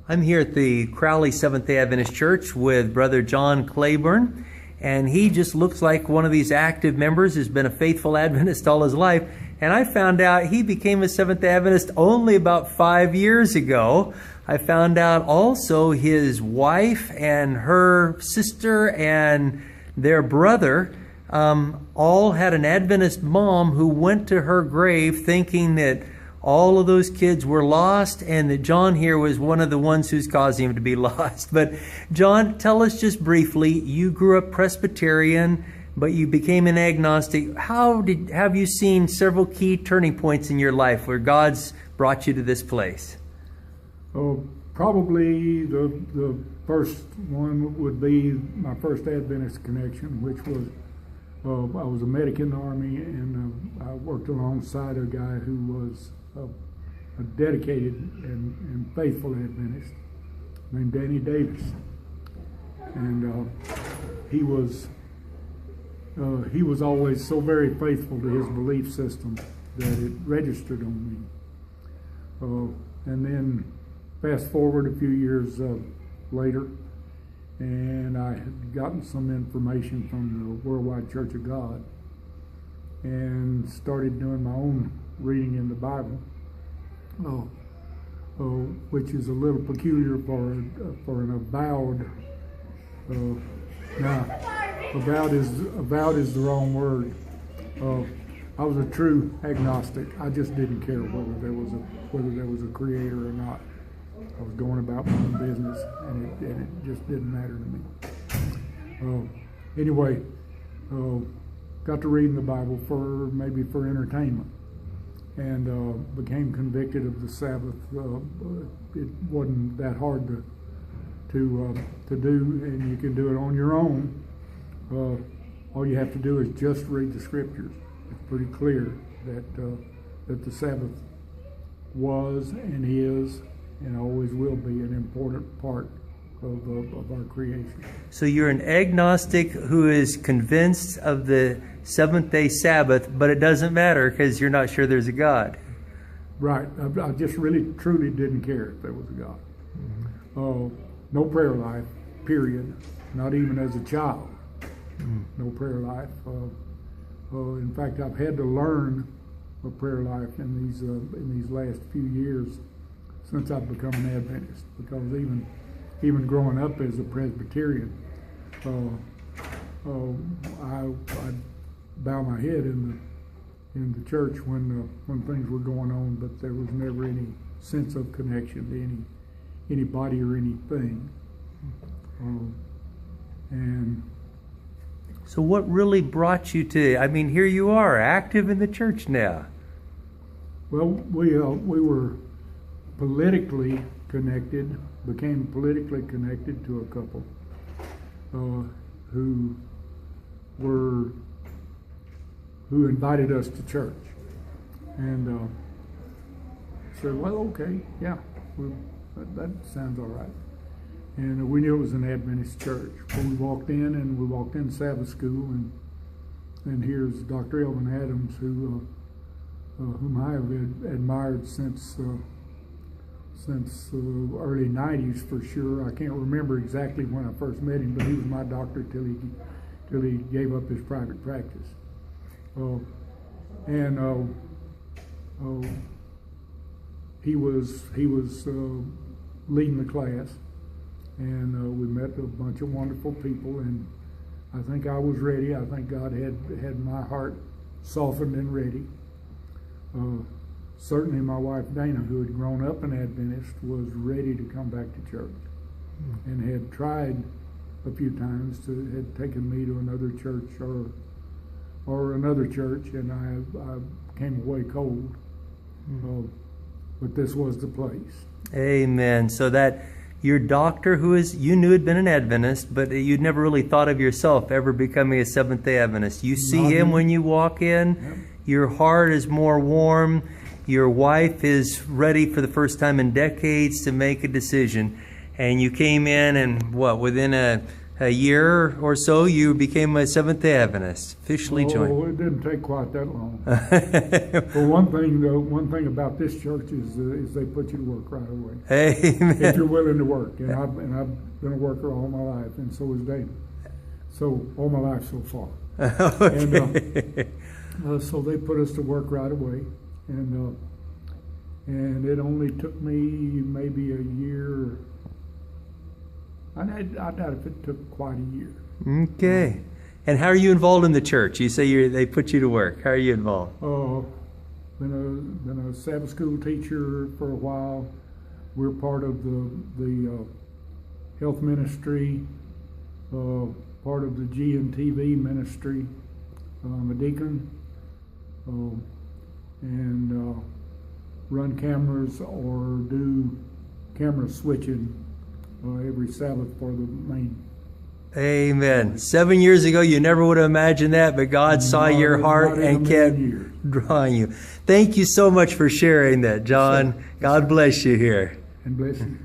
I'm here at the Crowley Seventh-day Adventist Church with Brother John Claborn, and he just looks like one of these active members who's been a faithful Adventist all his life. And I found out he became a Seventh-day Adventist only about 5 years ago. I found out also his wife and her sister and their brother all had an Adventist mom who went to her grave thinking that all of those kids were lost and that John here was one of the ones who's causing him to be lost. But John, tell us just briefly, you grew up Presbyterian, but you became an agnostic. Have you seen several key turning points in your life where God's brought you to this place? Probably the first one would be my first Adventist connection, which was I was a medic in the Army, and I worked alongside a guy who was a dedicated and faithful Adventist named Danny Davis, and he was always so very faithful to his belief system that it registered on me. And then fast forward a few years later, and I had gotten some information from the Worldwide Church of God and started doing my own reading in the Bible, which is a little peculiar for an avowed. Avowed is the wrong word. I was a true agnostic. I just didn't care whether there was a creator or not. I was going about my own business, and it just didn't matter to me. Anyway, got to reading the Bible maybe for entertainment, and became convicted of the Sabbath. It wasn't that hard to do, and you can do it on your own. All you have to do is just read the Scriptures. It's pretty clear that the Sabbath was and is and always will be an important part of our creation. So you're an agnostic who is convinced of the seventh-day Sabbath, but it doesn't matter because you're not sure there's a God. Right. I just really, truly didn't care if there was a God. Mm-hmm. No prayer life, period. Not even as a child. Mm-hmm. No prayer life. In fact, I've had to learn a prayer life in these last few years since I've become an Adventist, because even growing up as a Presbyterian, I bow my head in the church when things were going on, but there was never any sense of connection to anybody or anything. And so what really brought you to, I mean, here you are, active in the church now. Well, we were politically connected, became politically connected to a couple who invited us to church, and said, well, okay, yeah, that sounds all right. And we knew it was an Adventist church. But we walked in Sabbath school, and here's Dr. Elvin Adams, whom I have admired since the early 90s for sure. I can't remember exactly when I first met him, but he was my doctor till he gave up his private practice. He was leading the class, and we met a bunch of wonderful people, and I think I was ready. I think God had my heart softened and ready. Certainly my wife Dana, who had grown up an Adventist, was ready to come back to church, and had tried a few times, had taken me to another church or another church, and I came away cold. But this was the place. Amen. So that your doctor, you knew had been an Adventist, but you'd never really thought of yourself ever becoming a Seventh-day Adventist. You see him when you walk in. Yep. Your heart is more warm. Your wife is ready for the first time in decades to make a decision. And you came in, and within a a year or so, you became a Seventh-day Adventist, officially joined. Oh, it didn't take quite that long. But one thing, though, one thing about this church is they put you to work right away. Amen. If you're willing to work. And I've been a worker all my life, and so is David. So, all my life so far. Okay. And so they put us to work right away. And it only took me maybe a year. I doubt if it took quite a year. Okay. And how are you involved in the church? You say they put you to work. How are you involved? Been a Sabbath school teacher for a while. We're part of the health ministry, part of the G&TV ministry. I'm a deacon, and run cameras or do camera switching every Sabbath for the main. Amen. 7 years ago, you never would have imagined that, but God saw your heart and kept drawing you. Thank you so much for sharing that, John. God bless you here. And bless you.